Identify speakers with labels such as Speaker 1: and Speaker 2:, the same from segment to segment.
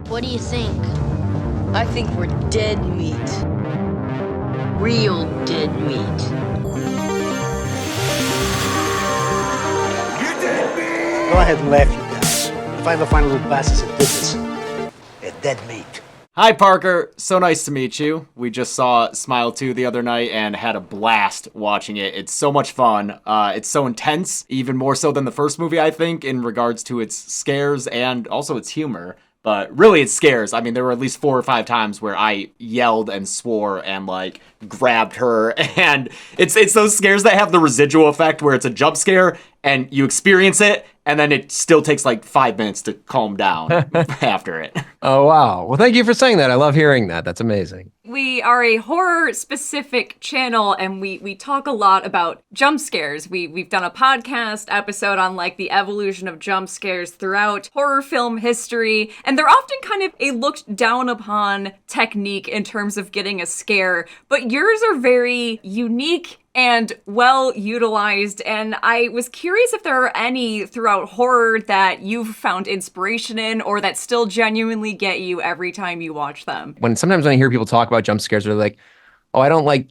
Speaker 1: What do you think?
Speaker 2: I think we're dead meat. Real dead meat.
Speaker 3: You dead meat! Go ahead and laugh, you guys. If I ever find a little bastard that did this, they're dead meat.
Speaker 4: Hi, Parker. So nice to meet you. We just saw Smile 2 the other night and had a blast watching it. It's so much fun. It's so intense, even more so than the first movie, I think, in regards to its scares and also its humor. But really, it scares. I mean, there were at least 4 or 5 times where I yelled and swore and, like, grabbed her. And it's those scares that have the residual effect where it's a jump scare and you experience it, and then it still takes, like, 5 minutes to calm down after it.
Speaker 5: Oh, wow. Well, thank you for saying that. I love hearing that. That's amazing.
Speaker 6: We are a horror-specific channel, and we talk a lot about jump scares. We've done a podcast episode on, like, the evolution of jump scares throughout horror film history, and they're often kind of a looked down upon technique in terms of getting a scare, but yours are very unique and well utilized, and I was curious if there are any throughout horror that you've found inspiration in or that still genuinely get you every time you watch them.
Speaker 5: Sometimes when I hear people talk about jump scares, they're like, oh, I don't like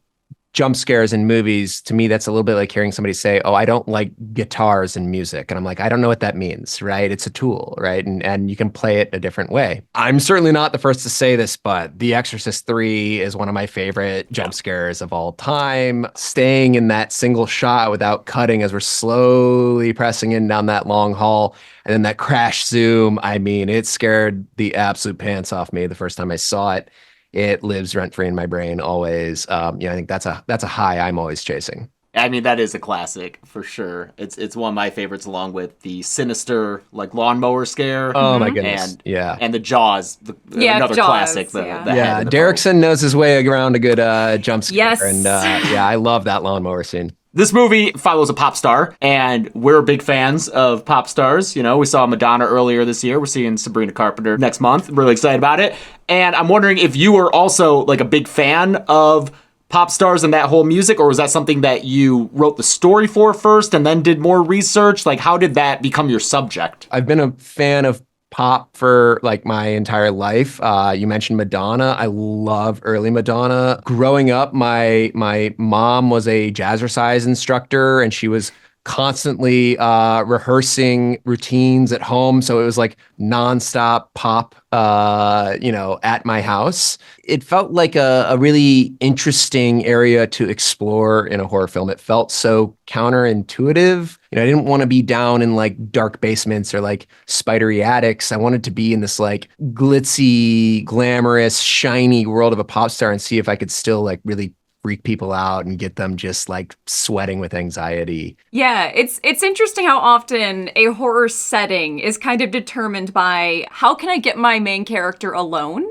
Speaker 5: jump scares in movies. To me, that's a little bit like hearing somebody say, oh, I don't like guitars in music. And I'm like, I don't know what that means, right? It's a tool, right? And you can play it a different way. I'm certainly not the first to say this, but The Exorcist 3 is one of my favorite jump scares of all time. Staying in that single shot without cutting as we're slowly pressing in down that long hall. And then that crash zoom, I mean, it scared the absolute pants off me the first time I saw it. It lives rent-free in my brain always. I think that's a high I'm always chasing.
Speaker 4: I mean, that is a classic for sure. It's one of my favorites, along with the sinister, like, lawnmower scare.
Speaker 5: Oh my goodness!
Speaker 4: And the Jaws, another
Speaker 6: Jaws,
Speaker 4: classic. The head of the
Speaker 5: Derrickson knows his way around a good jump scare.
Speaker 6: Yes.
Speaker 5: And I love that lawnmower scene.
Speaker 4: This movie follows a pop star, and we're big fans of pop stars. You know, we saw Madonna earlier this year. We're seeing Sabrina Carpenter next month. Really excited about it. And I'm wondering if you were also, like, a big fan of pop stars and that whole music, or was that something that you wrote the story for first and then did more research? Like, how did that become your subject?
Speaker 5: I've been a fan of pop for like my entire life. You mentioned Madonna. I love early Madonna. Growing up, my mom was a jazzercise instructor, and she was constantly rehearsing routines at home. So it was like nonstop pop, at my house. It felt like a really interesting area to explore in a horror film. It felt so counterintuitive. I didn't want to be down in like dark basements or like spidery attics. I wanted to be in this like glitzy, glamorous, shiny world of a pop star and see if I could still like really freak people out and get them just like sweating with anxiety.
Speaker 6: Yeah, it's interesting how often a horror setting is kind of determined by how can I get my main character alone?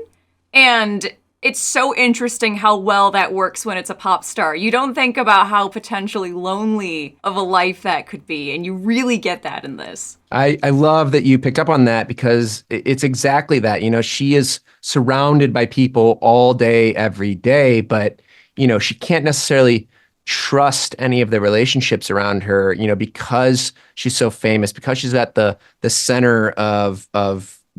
Speaker 6: And it's so interesting how well that works when it's a pop star. You don't think about how potentially lonely of a life that could be, and you really get that in this.
Speaker 5: I love that you picked up on that because it's exactly that. She is surrounded by people all day, every day, but she can't necessarily trust any of the relationships around her, because she's so famous, because she's at the center of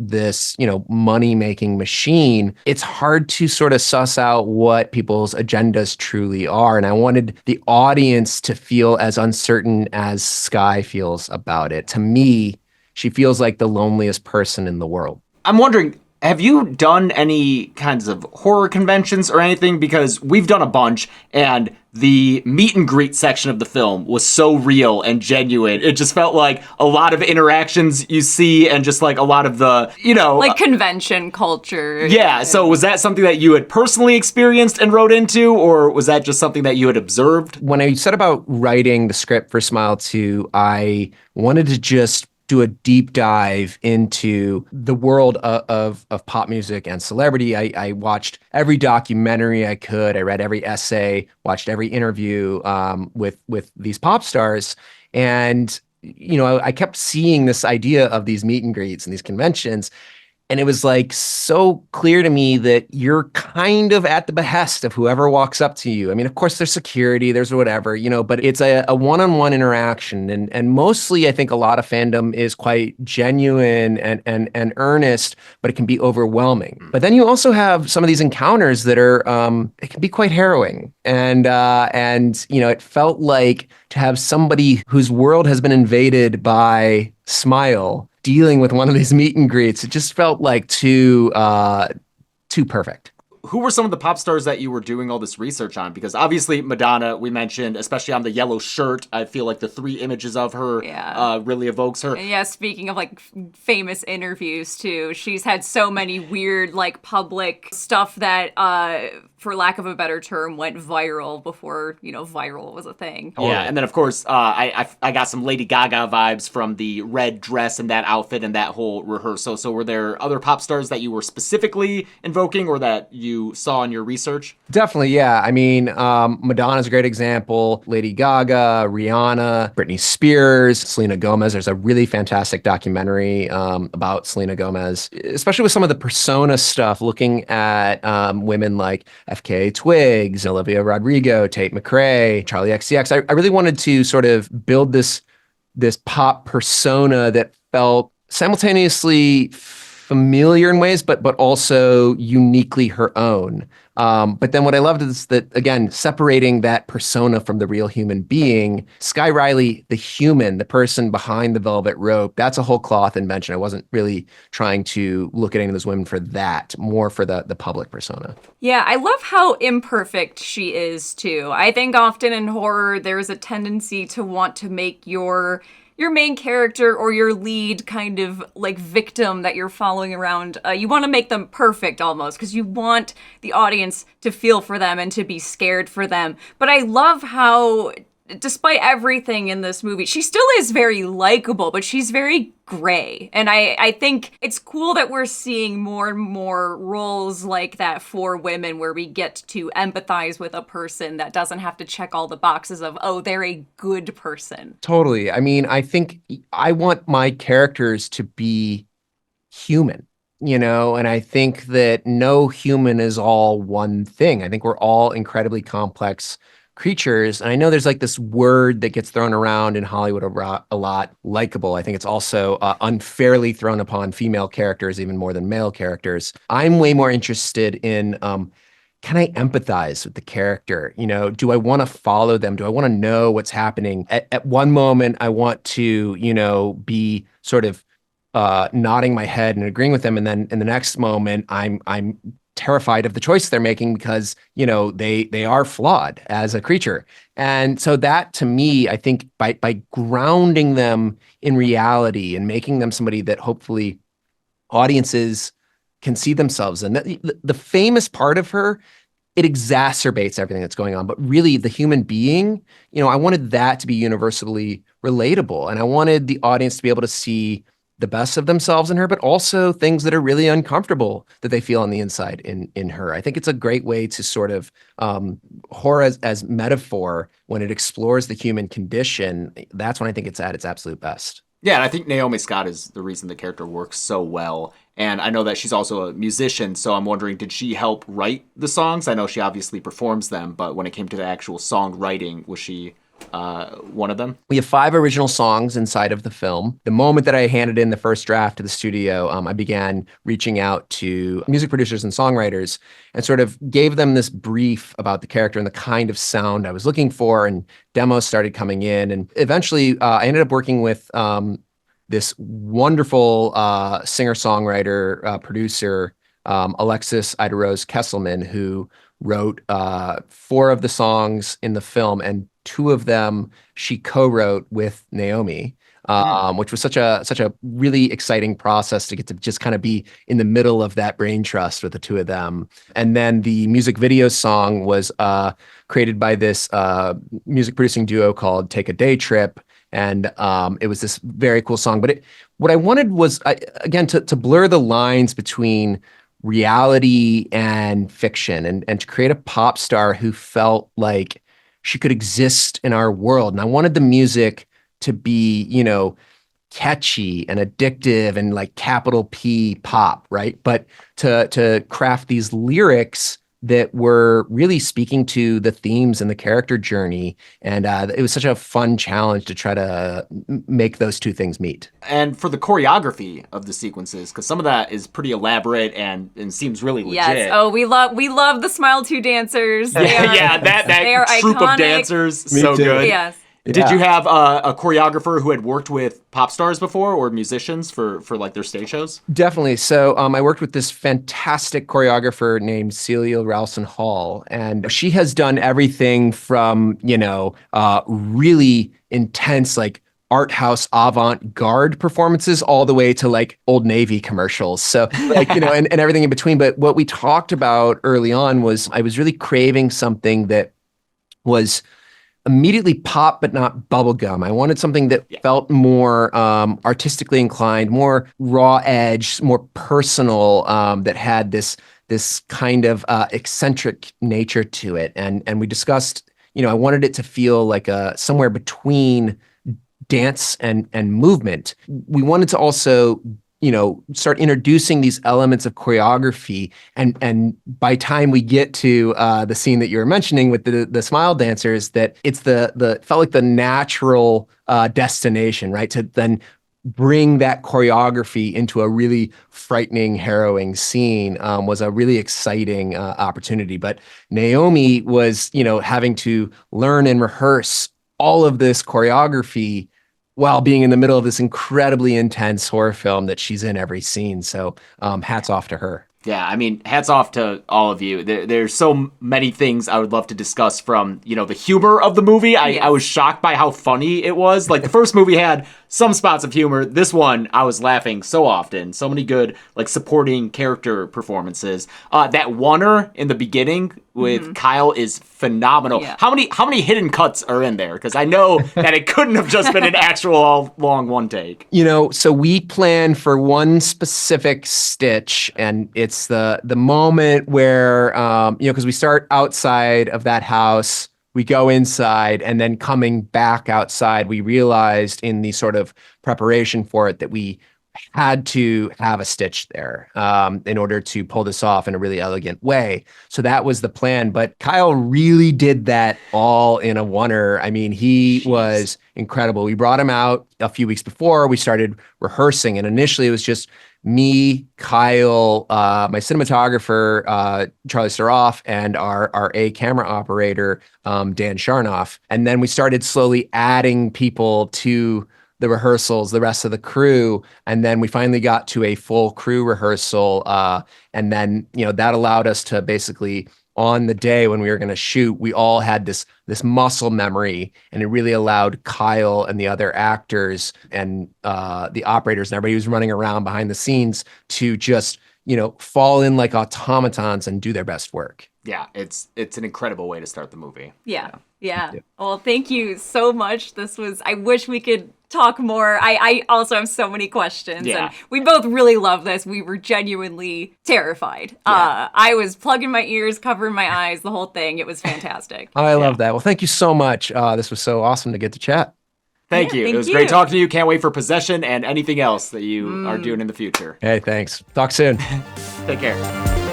Speaker 5: this, money-making machine. It's hard to sort of suss out what people's agendas truly are. And I wanted the audience to feel as uncertain as Skye feels about it. To me, she feels like the loneliest person in the world.
Speaker 4: I'm wondering, have you done any kinds of horror conventions or anything? Because we've done a bunch, and the meet and greet section of the film was so real and genuine. It just felt like a lot of interactions you see and just like a lot of the,
Speaker 6: like convention culture.
Speaker 4: Yeah. So was that something that you had personally experienced and wrote into, or was that just something that you had observed?
Speaker 5: When I set about writing the script for Smile 2, I wanted to just do a deep dive into the world of pop music and celebrity. I watched every documentary I could. I read every essay, watched every interview with these pop stars. And, I kept seeing this idea of these meet and greets and these conventions. And it was like so clear to me that you're kind of at the behest of whoever walks up to you. I mean, of course, there's security, there's whatever, but it's a one-on-one interaction. And mostly, I think a lot of fandom is quite genuine and earnest, but it can be overwhelming. But then you also have some of these encounters that are, it can be quite harrowing. And it felt like to have somebody whose world has been invaded by Smile dealing with one of these meet and greets, it just felt like too perfect.
Speaker 4: Who were some of the pop stars that you were doing all this research on? Because obviously Madonna, we mentioned, especially on the yellow shirt, I feel like the 3 images of her really evokes her.
Speaker 6: Yeah, speaking of like famous interviews too, she's had so many weird like public stuff that for lack of a better term, went viral before, viral was a thing.
Speaker 4: Yeah, and then of course, I got some Lady Gaga vibes from the red dress and that outfit and that whole rehearsal. So were there other pop stars that you were specifically invoking or that you saw in your research?
Speaker 5: Definitely, yeah. I mean, Madonna's a great example. Lady Gaga, Rihanna, Britney Spears, Selena Gomez. There's a really fantastic documentary about Selena Gomez, especially with some of the persona stuff, looking at women like FKA Twigs, Olivia Rodrigo, Tate McRae, Charlie XCX. I really wanted to sort of build this pop persona that felt simultaneously familiar in ways, but also uniquely her own. But then what I loved is that, again, separating that persona from the real human being, Sky Riley, the human, the person behind the velvet rope, that's a whole cloth invention. I wasn't really trying to look at any of those women for that, more for the public persona.
Speaker 6: Yeah, I love how imperfect she is, too. I think often in horror, there's a tendency to want to make your main character or your lead kind of like victim that you're following around. You want to make them perfect almost because you want the audience to feel for them and to be scared for them. But I love how, despite everything in this movie, she still is very likable, but she's very gray. And I think it's cool that we're seeing more and more roles like that for women where we get to empathize with a person that doesn't have to check all the boxes of, oh, they're a good person.
Speaker 5: Totally. I mean, I think I want my characters to be human, and I think that no human is all one thing. I think we're all incredibly complex creatures. And I know there's like this word that gets thrown around in Hollywood a lot, likable. I think it's also unfairly thrown upon female characters even more than male characters. I'm way more interested in, can I empathize with the character? Do I want to follow them? Do I want to know what's happening? At one moment, I want to, be sort of nodding my head and agreeing with them. And then in the next moment, I'm terrified of the choice they're making because, they are flawed as a creature. And so that, to me, I think by grounding them in reality and making them somebody that hopefully audiences can see themselves in. The famous part of her, it exacerbates everything that's going on. But really, the human being, I wanted that to be universally relatable. And I wanted the audience to be able to see the best of themselves in her, but also things that are really uncomfortable that they feel on the inside in her. I think it's a great way to sort of horror as metaphor when it explores the human condition. That's when I think it's at its absolute best.
Speaker 4: Yeah, and I think Naomi Scott is the reason the character works so well. And I know that she's also a musician, so I'm wondering, did she help write the songs? I know she obviously performs them, but when it came to the actual songwriting, was she one of them?
Speaker 5: We have 5 original songs inside of the film. The moment that I handed in the first draft to the studio, I began reaching out to music producers and songwriters and sort of gave them this brief about the character and the kind of sound I was looking for, and demos started coming in. And eventually I ended up working with this wonderful singer-songwriter, producer, Alexis Ida Rose Kesselman, who wrote 4 of the songs in the film, and 2 of them she co-wrote with Naomi, which was such a really exciting process to get to just kind of be in the middle of that brain trust with the 2 of them. And then the music video song was created by this music producing duo called Take a Day Trip. And it was this very cool song. But what I wanted was, again, to blur the lines between reality and fiction, and to create a pop star who felt like she could exist in our world. And I wanted the music to be, catchy and addictive and like capital P pop, right? But to craft these lyrics that were really speaking to the themes and the character journey. And it was such a fun challenge to try to make those two things meet.
Speaker 4: And for the choreography of the sequences, because some of that is pretty elaborate and seems really legit.
Speaker 6: Yes. Oh, we love the Smile 2 dancers. They are, they are
Speaker 4: that troupe
Speaker 6: iconic.
Speaker 4: of dancers,
Speaker 5: Me
Speaker 4: so
Speaker 5: too.
Speaker 4: good.
Speaker 6: Yes.
Speaker 4: Did you have a choreographer who had worked with pop stars before or musicians for like their stage shows?
Speaker 5: Definitely. So I worked with this fantastic choreographer named Celia Ralston Hall, and she has done everything from, really intense, like art house avant-garde performances all the way to like Old Navy commercials. So like, and everything in between. But what we talked about early on was I was really craving something that was immediately pop, but not bubblegum. I wanted something that felt more artistically inclined, more raw edge, more personal, that had this kind of eccentric nature to it. And we discussed, I wanted it to feel like somewhere between dance and movement. We wanted to also start introducing these elements of choreography. And by time we get to the scene that you were mentioning with the smile dancers, that it's felt like the natural destination, right? To then bring that choreography into a really frightening, harrowing scene was a really exciting opportunity. But Naomi was, having to learn and rehearse all of this choreography while being in the middle of this incredibly intense horror film that she's in every scene. So hats off to her.
Speaker 4: Yeah, I mean, hats off to all of you. There's so many things I would love to discuss from, the humor of the movie. I was shocked by how funny it was. Like, the first movie had some spots of humor. This one, I was laughing so often. So many good, like, supporting character performances. That oneer in the beginning with Kyle is phenomenal.
Speaker 6: Yeah.
Speaker 4: How many hidden cuts are in there? Because I know that it couldn't have just been an actual long one take.
Speaker 5: So we plan for one specific stitch, and it's the moment where, because we start outside of that house, we go inside, and then coming back outside, we realized in the sort of preparation for it that we had to have a stitch there in order to pull this off in a really elegant way. So that was the plan. But Kyle really did that all in a oneer. I mean, he was incredible. We brought him out a few weeks before we started rehearsing. And initially it was just me, Kyle, my cinematographer, Charlie Staroff, and our A camera operator, Dan Sharnoff. And then we started slowly adding people to the rehearsals, the rest of the crew. And then we finally got to a full crew rehearsal. And then, that allowed us to basically, on the day when we were going to shoot, we all had this muscle memory, and it really allowed Kyle and the other actors and the operators and everybody who's running around behind the scenes to just, fall in like automatons and do their best work.
Speaker 4: Yeah, it's an incredible way to start the movie.
Speaker 6: Yeah. Well, thank you so much. I wish we could talk more. I also have so many questions.
Speaker 4: Yeah.
Speaker 6: And we both really love this. We were genuinely terrified.
Speaker 4: Yeah.
Speaker 6: I was plugging my ears, covering my eyes, the whole thing. It was fantastic.
Speaker 5: I love that. Well, thank you so much. This was so awesome to get to chat.
Speaker 4: Thank you.
Speaker 6: Thank
Speaker 4: It was
Speaker 6: you.
Speaker 4: great talking to you. Can't wait for Possession and anything else that you are doing in the future.
Speaker 5: Hey, thanks. Talk soon.
Speaker 4: Take care.